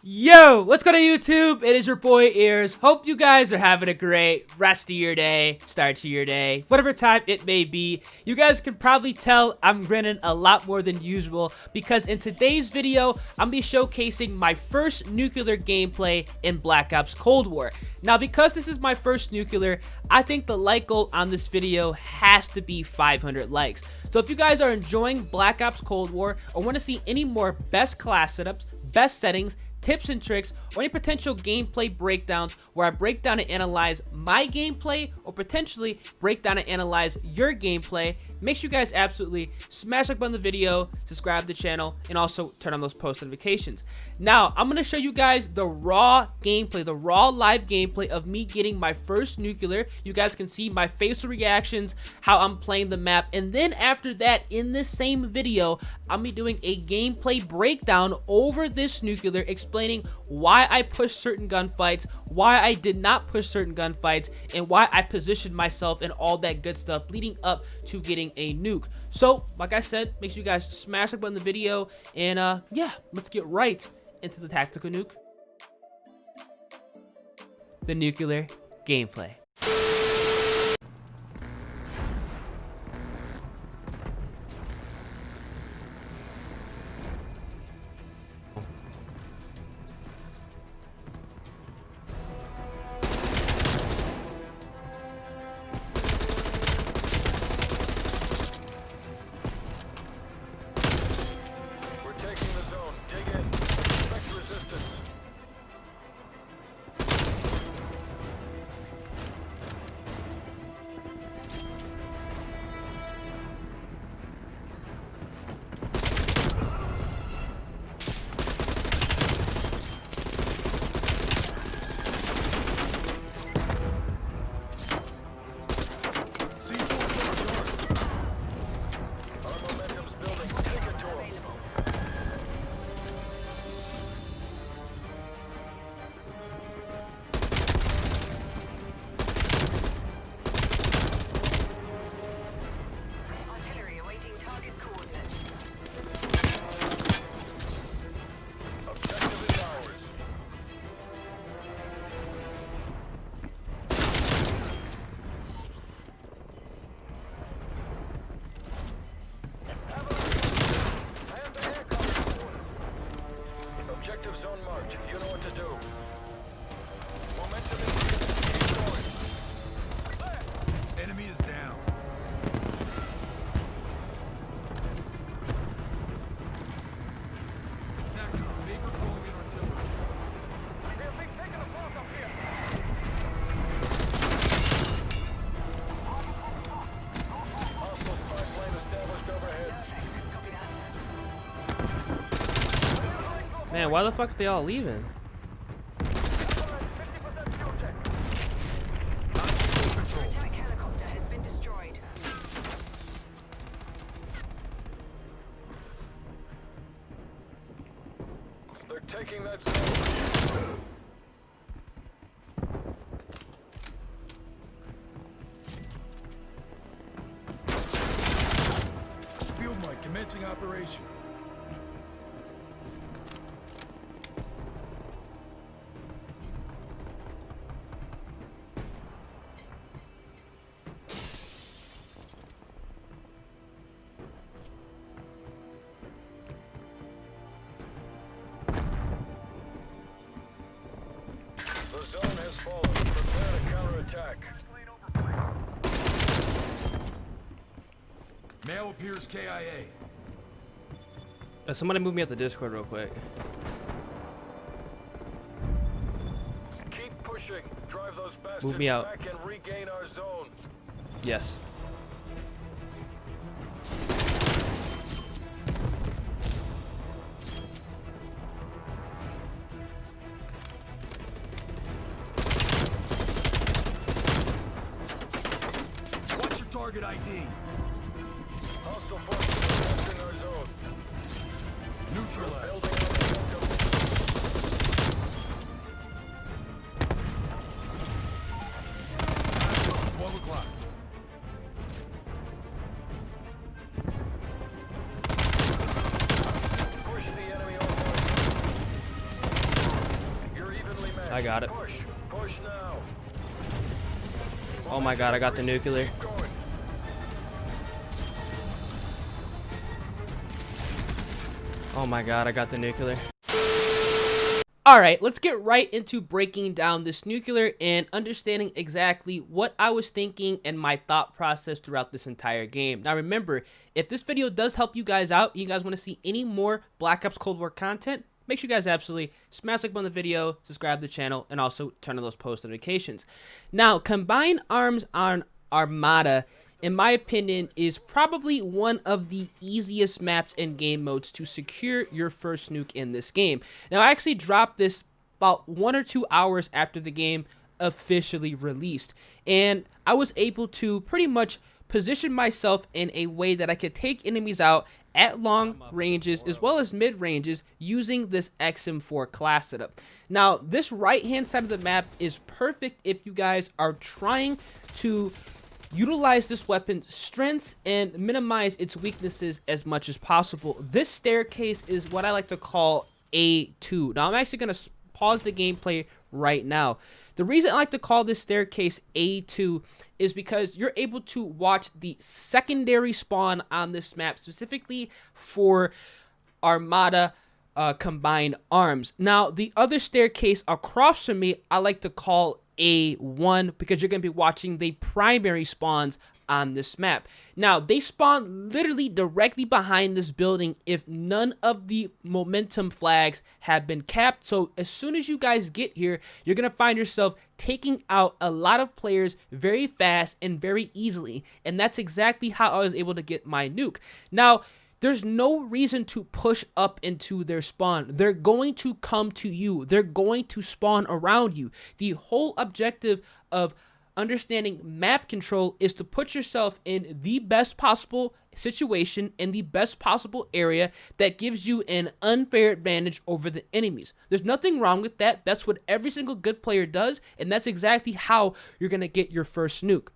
Yo, what's going on YouTube? It is your boy Ears. Hope you guys are having a great rest of your day, start to your day, whatever time it may be. You guys can probably tell I'm grinning a lot more than usual because in today's video, I'm going to be showcasing my first nuclear gameplay in Black Ops Cold War. Now, because this is my first nuclear, I think the like goal on this video has to be 500 likes. So if you guys are enjoying Black Ops Cold War or want to see any more best class setups, best settings, tips and tricks, or any potential gameplay breakdowns where I break down and analyze my gameplay or potentially break down and analyze your gameplay, make sure you guys absolutely smash like button on the video, subscribe to the channel, and also turn on those post notifications. Now, I'm going to show you guys the raw gameplay, the raw live gameplay of me getting my first nuclear. You guys can see my facial reactions, how I'm playing the map, and then after that, in this same video, I'm going to be doing a gameplay breakdown over this nuclear, explaining why I pushed certain gunfights, why I did not push certain gunfights, and why I positioned myself and all that good stuff leading up to getting a nuke. So, like I said, make sure you guys smash like button on the video, and yeah, let's get right into the tactical nuke, the nuclear gameplay. Objective zone marked. You know what to do. Momentum is keep going. Enemy is down. Neighbor pulling in artillery. We have been taking a pause up here. Hostile spy plane established overhead. Man, why the fuck are they all leaving? Helicopter has been destroyed. They're taking that zone. Field mic commencing operation. The zone has fallen. Prepare to counterattack. Mail appears KIA. Somebody move me up the Discord real quick. Keep pushing. Drive those bastards Move me out. back and regain our zone. Yes. What's your target ID? Hostile forces are entering our zone. Neutralized. Building on the momentum. 12 o'clock. Push the enemy over. I got it. Push. Push now. Oh my god, I got the nuclear. Keep going. Oh my god, I got the nuclear. Alright, let's get right into breaking down this nuclear and understanding exactly what I was thinking and my thought process throughout this entire game. Now remember, if this video does help you guys out, you guys want to see any more Black Ops Cold War content, make sure you guys absolutely smash like on the video, subscribe to the channel, and also turn on those post notifications. Now, Combined Arms on Armada, in my opinion, is probably one of the easiest maps and game modes to secure your first nuke in this game. Now, I actually dropped this about 1 or 2 hours after the game officially released, and I was able to pretty much position myself in a way that I could take enemies out at long ranges as well as mid ranges using this XM4 class setup. Now, this right hand side of the map is perfect if you guys are trying to utilize this weapon's strengths and minimize its weaknesses as much as possible. This staircase is what I like to call A2. Now, I'm actually going to pause the gameplay right now. The reason I like to call this staircase A2 is because you're able to watch the secondary spawn on this map, specifically for Armada Combined Arms. Now, the other staircase across from me, I like to call A1 because you're going to be watching the primary spawns on this map. Now, they spawn literally directly behind this building if none of the momentum flags have been capped. So as soon as you guys get here, you're going to find yourself taking out a lot of players very fast and very easily. And that's exactly how I was able to get my nuke. Now, there's no reason to push up into their spawn. They're going to come to you. They're going to spawn around you. The whole objective of understanding map control is to put yourself in the best possible situation in the best possible area that gives you an unfair advantage over the enemies. There's nothing wrong with that. That's what every single good player does, and that's exactly how you're going to get your first nuke.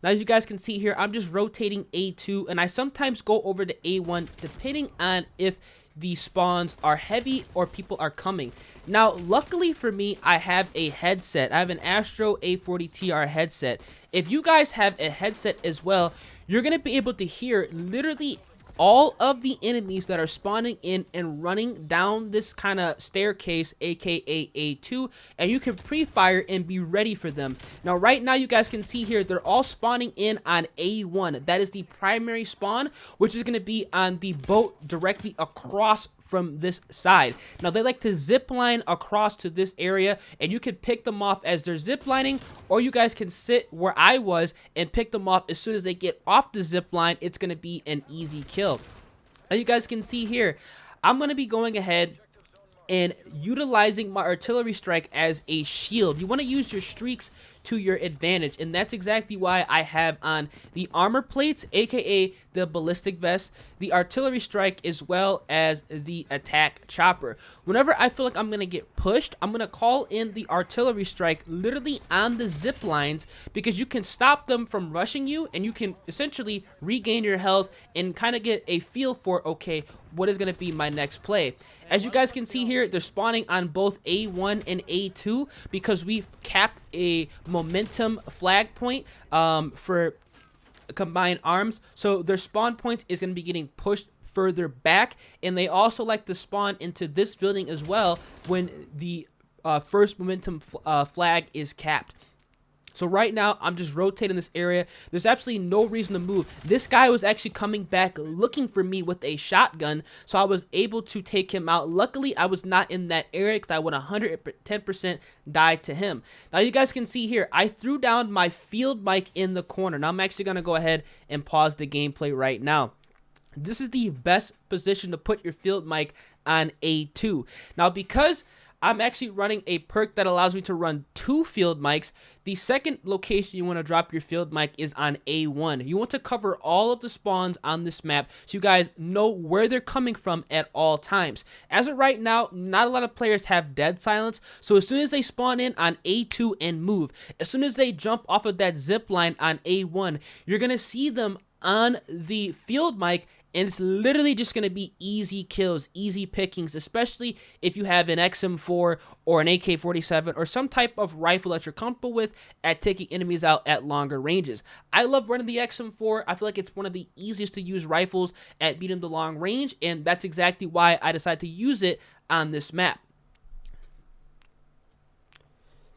Now, as you guys can see here, I'm just rotating A2, and I sometimes go over to A1 depending on if the spawns are heavy or people are coming. Now, luckily for me, I have a headset. I have an Astro A40TR headset. If you guys have a headset as well, you're going to be able to hear literally all of the enemies that are spawning in and running down this kind of staircase, aka A2, and you can pre-fire and be ready for them. Now, right now, you guys can see here, they're all spawning in on A1. That is the primary spawn, which is going to be on the boat directly across from this side. Now, they like to zip line across to this area, and you can pick them off as they're zip lining, or you guys can sit where I was and pick them off as soon as they get off the zip line. It's going to be an easy kill. Now, you guys can see here, I'm going to be going ahead and utilizing my artillery strike as a shield. You want to use your streaks to your advantage, and that's exactly why I have on the armor plates, aka the ballistic vest, the artillery strike, as well as the attack chopper. Whenever I feel like I'm going to get pushed, I'm going to call in the artillery strike literally on the zip lines, because you can stop them from rushing you, and you can essentially regain your health and kind of get a feel for, okay, what is going to be my next play. As you guys can see here, they're spawning on both A1 and A2 because we've capped a momentum flag point for Combined Arms. So their spawn point is going to be getting pushed further back, and they also like to spawn into this building as well when the first momentum flag is capped. So right now, I'm just rotating this area. There's absolutely no reason to move. This guy was actually coming back looking for me with a shotgun, so I was able to take him out. Luckily, I was not in that area because I would 110% die to him. Now, you guys can see here, I threw down my field mic in the corner. Now, I'm actually going to go ahead and pause the gameplay right now. This is the best position to put your field mic on A2. Now, because I'm actually running a perk that allows me to run 2 field mics, the second location you want to drop your field mic is on A1. You want to cover all of the spawns on this map so you guys know where they're coming from at all times. As of right now, not a lot of players have dead silence, so as soon as they spawn in on A2 and move, as soon as they jump off of that zip line on A1, you're going to see them on the field mic and it's literally just going to be easy kills, easy pickings, especially if you have an XM4 or an AK-47 or some type of rifle that you're comfortable with at taking enemies out at longer ranges. I love running the XM4. I feel like it's one of the easiest to use rifles at medium to long range, and that's exactly why I decided to use it on this map.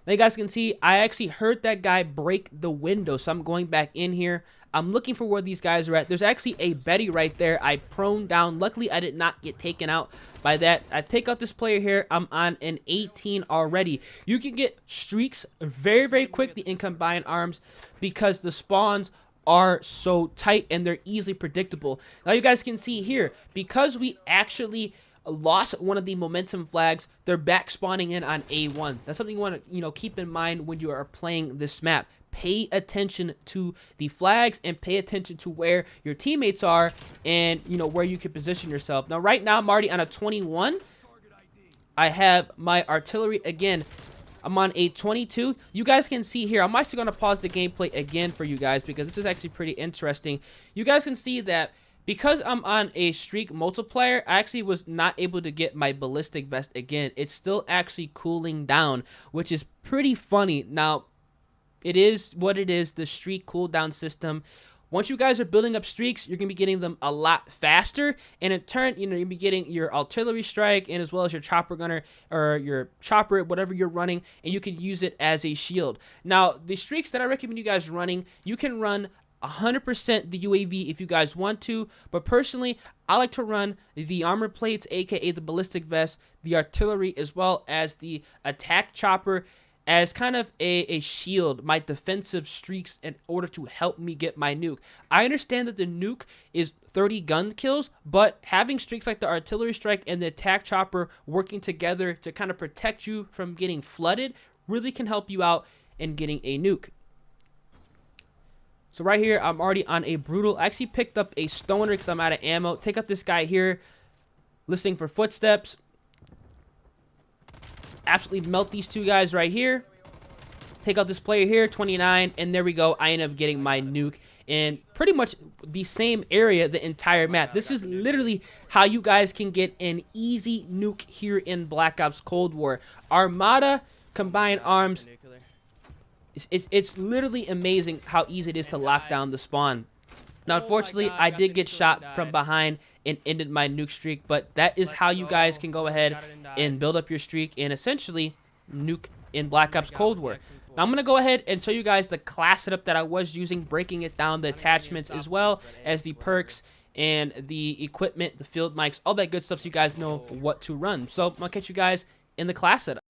Now you guys can see I actually heard that guy break the window, so I'm going back in here. I'm looking for where these guys are at. There's actually a Betty right there. I prone down. Luckily, I did not get taken out by that. I take out this player here. I'm on an 18 already. You can get streaks very, very quickly in combined arms because the spawns are so tight and they're easily predictable. Now you guys can see here, because we actually lost one of the momentum flags, they're back spawning in on A1. That's something you want to, keep in mind when you are playing this map. Pay attention to the flags and pay attention to where your teammates are and, where you can position yourself. Now, right now, I'm already on a 21. I have my artillery again. I'm on a 22. You guys can see here, I'm actually going to pause the gameplay again for you guys because this is actually pretty interesting. You guys can see that because I'm on a streak multiplier, I actually was not able to get my ballistic vest again. It's still actually cooling down, which is pretty funny. Now, it is what it is, the streak cooldown system. Once you guys are building up streaks, you're going to be getting them a lot faster. And in turn, you're going to be getting your artillery strike and as well as your chopper gunner or your chopper, whatever you're running, and you can use it as a shield. Now, the streaks that I recommend you guys running, you can run 100% the UAV if you guys want to, but personally, I like to run the armor plates, aka the ballistic vest, the artillery, as well as the attack chopper as kind of a shield, my defensive streaks in order to help me get my nuke. I understand that the nuke is 30 gun kills, but having streaks like the artillery strike and the attack chopper working together to kind of protect you from getting flooded really can help you out in getting a nuke. So right here, I'm already on a brutal. I actually picked up a stoner because I'm out of ammo. Take out this guy here, listening for footsteps. Absolutely melt these two guys right here. Take out this player here, 29, and there we go. I end up getting my nuke in pretty much the same area the entire map. This is literally how you guys can get an easy nuke here in Black Ops Cold War. Armada, combined arms. It's literally amazing how easy it is to lock down the spawn. Now, unfortunately, I did get shot from behind and ended my nuke streak, but that is how you guys can go ahead and build up your streak and essentially nuke in Black Ops Cold War. Now, I'm going to go ahead and show you guys the class setup that I was using, breaking it down, the attachments as well as the perks and the equipment, the field mics, all that good stuff so you guys know what to run. So, I'm going to catch you guys in the class setup.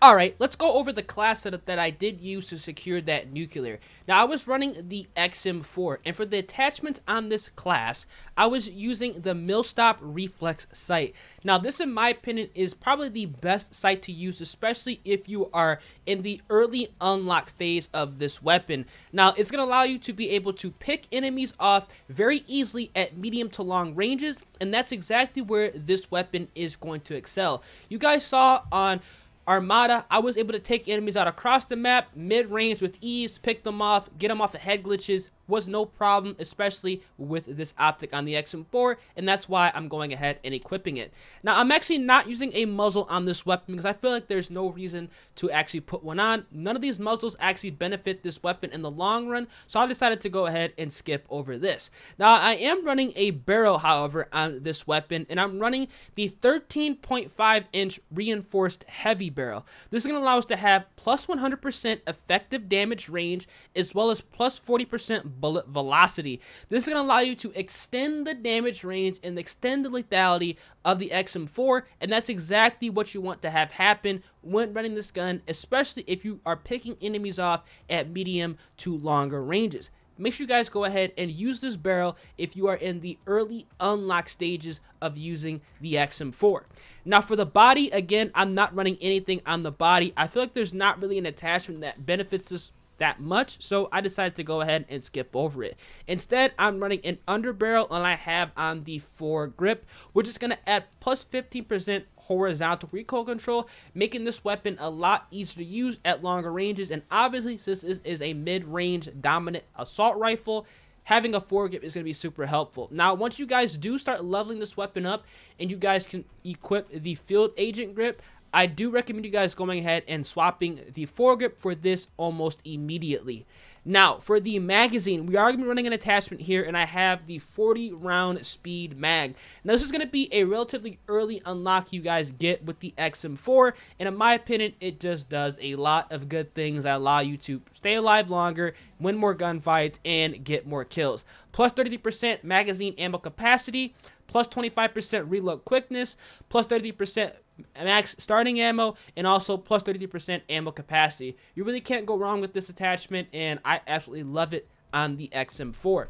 Alright, let's go over the class setup that I did use to secure that nuclear. Now, I was running the XM4, and for the attachments on this class, I was using the Millstop Reflex sight. Now, this, in my opinion, is probably the best sight to use, especially if you are in the early unlock phase of this weapon. Now, it's going to allow you to be able to pick enemies off very easily at medium to long ranges, and that's exactly where this weapon is going to excel. You guys saw on Armada, I was able to take enemies out across the map, mid-range with ease, pick them off, get them off of head glitches, was no problem, especially with this optic on the XM4, and that's why I'm going ahead and equipping it. Now, I'm actually not using a muzzle on this weapon because I feel like there's no reason to actually put one on. None of these muzzles actually benefit this weapon in the long run, so I decided to go ahead and skip over this. Now, I am running a barrel, however, on this weapon, and I'm running the 13.5-inch reinforced heavy barrel. This is going to allow us to have plus 100% effective damage range as well as plus 40% bullet velocity. This is going to allow you to extend the damage range and extend the lethality of the XM4, and that's exactly what you want to have happen when running this gun, especially if you are picking enemies off at medium to longer ranges. Make sure you guys go ahead and use this barrel if you are in the early unlock stages of using the XM4. Now, for the body, again, I'm not running anything on the body. I feel like there's not really an attachment that benefits this that much, so I decided to go ahead and skip over it. Instead, I'm running an underbarrel, and I have on the foregrip, which is going to add plus 15% horizontal recoil control, making this weapon a lot easier to use at longer ranges. And obviously, since this is a mid-range dominant assault rifle, having a foregrip is going to be super helpful. Now, once you guys do start leveling this weapon up and you guys can equip the field agent grip, I do recommend you guys going ahead and swapping the foregrip for this almost immediately. Now, for the magazine, we are going to be running an attachment here, and I have the 40-round speed mag. Now, this is going to be a relatively early unlock you guys get with the XM4, and in my opinion, it just does a lot of good things that allow you to stay alive longer, win more gunfights, and get more kills. Plus 30% magazine ammo capacity, plus 25% reload quickness, plus 30% max starting ammo, and also plus 30% ammo capacity. You really can't go wrong with this attachment, and I absolutely love it on the XM4.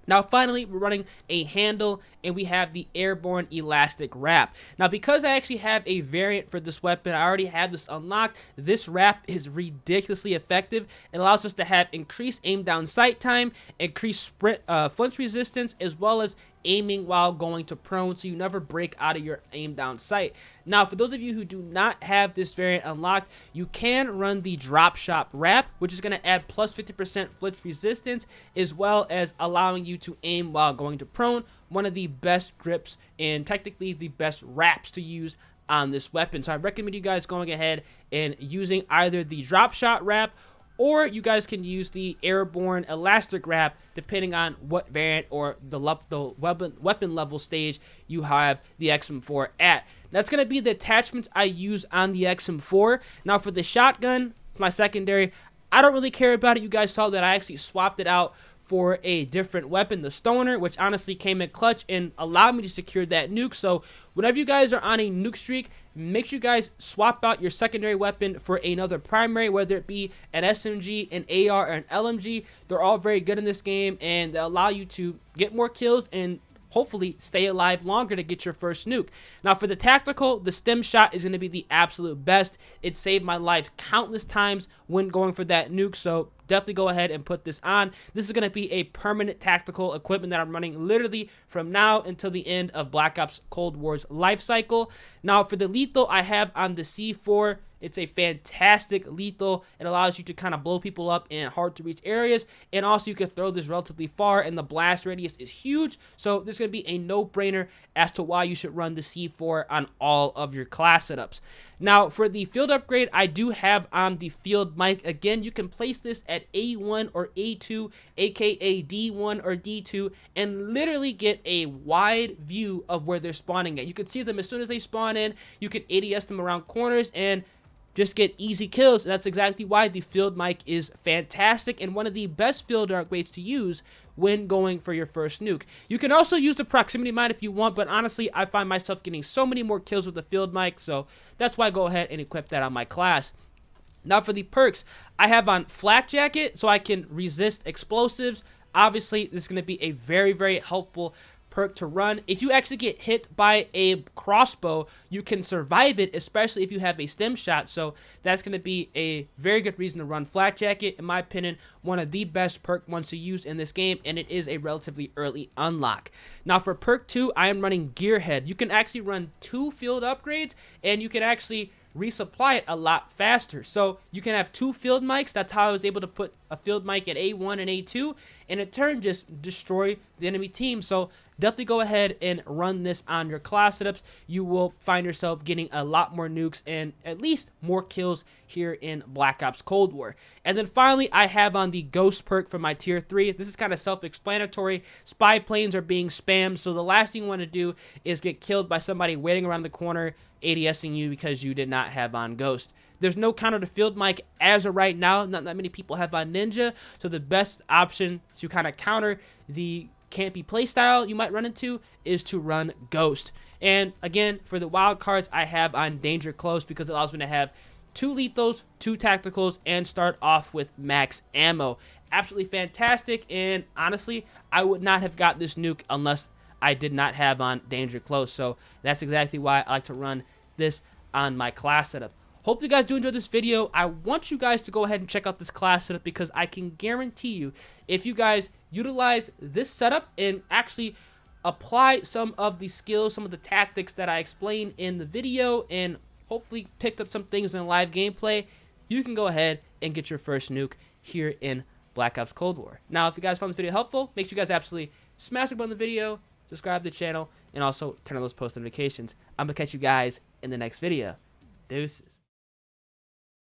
Now, finally, we're running a handle, and we have the airborne elastic wrap. Now, because I actually have a variant for this weapon, I already have this unlocked. This wrap is ridiculously effective. It allows us to have increased aim down sight time, increased sprint flinch resistance, as well as aiming while going to prone, so you never break out of your aim down sight. Now, for those of you who do not have this variant unlocked, you can run the drop shot wrap, which is going to add plus 50% flinch resistance, as well as allowing you to aim while going to prone. One of the best grips and technically the best wraps to use on this weapon. So I recommend you guys going ahead and using either the drop shot wrap, or you guys can use the airborne elastic wrap, depending on what variant or the weapon level stage you have the XM4 at. That's going to be the attachments I use on the XM4. Now, for the shotgun, it's my secondary. I don't really care about it. You guys saw that I actually swapped it out for a different weapon, the Stoner, which honestly came in clutch and allowed me to secure that nuke. So whenever you guys are on a nuke streak, make sure you guys swap out your secondary weapon for another primary, whether it be an SMG, an AR, or an LMG. They're all very good in this game, and they allow you to get more kills and hopefully stay alive longer to get your first nuke. Now, for the tactical, the stem shot is going to be the absolute best. It saved my life countless times when going for that nuke, so definitely go ahead and put this on. This is going to be a permanent tactical equipment that I'm running literally from now until the end of Black Ops Cold War's life cycle. Now, for the lethal, I have on the C4. It's a fantastic lethal. It allows you to kind of blow people up in hard to reach areas, and also you can throw this relatively far, and the blast radius is huge. So this is going to be a no-brainer as to why you should run the C4 on all of your class setups. Now, for the field upgrade, I do have on the field mic. Again, you can place this at A1 or A2, aka D1 or D2, and literally get a wide view of where they're spawning at. You can see them as soon as they spawn in. You can ADS them around corners and just get easy kills. And that's exactly why the field mic is fantastic and one of the best field upgrades to use when going for your first nuke. You can also use the proximity mine if you want, but honestly, I find myself getting so many more kills with the field mic, so that's why I go ahead and equip that on my class. Now, for the perks, I have on Flak Jacket, so I can resist explosives. Obviously, this is going to be a very, very helpful perk to run. If you actually get hit by a crossbow, you can survive it, especially if you have a stem shot. So that's going to be a very good reason to run Flak Jacket. In my opinion, one of the best perk ones to use in this game, and it is a relatively early unlock. Now, for perk 2, I am running Gearhead. You can actually run 2 field upgrades, and you can actually resupply it a lot faster. So you can have 2 field mics. That's how I was able to put a field mic at A1 and A2, and in turn just destroy the enemy team. So definitely go ahead and run this on your class setups. You will find yourself getting a lot more nukes and at least more kills here in Black Ops Cold War. And then finally, I have on the Ghost perk for my tier 3. This is kind of self-explanatory. Spy planes are being spammed, so the last thing you want to do is get killed by somebody waiting around the corner ADSing you because you did not have on Ghost. There's no counter to field mic as of right now. Not that many people have on Ninja, so the best option to kind of counter the campy playstyle you might run into is to run Ghost. And again, for the wild cards, I have on Danger Close because it allows me to have 2 lethals, 2 tacticals, and start off with max ammo. Absolutely fantastic, and honestly, I would not have got this nuke unless I did not have on Danger Close. So that's exactly why I like to run this on my class setup. Hope you guys do enjoy this video. I want you guys to go ahead and check out this class setup because I can guarantee you, if you guys utilize this setup and actually apply some of the skills, some of the tactics that I explained in the video, and hopefully picked up some things in live gameplay, you can go ahead and get your first nuke here in Black Ops Cold War. Now, if you guys found this video helpful, make sure you guys absolutely smash the button on the video, subscribe to the channel, and also turn on those post notifications. I'm going to catch you guys in the next video. Deuces.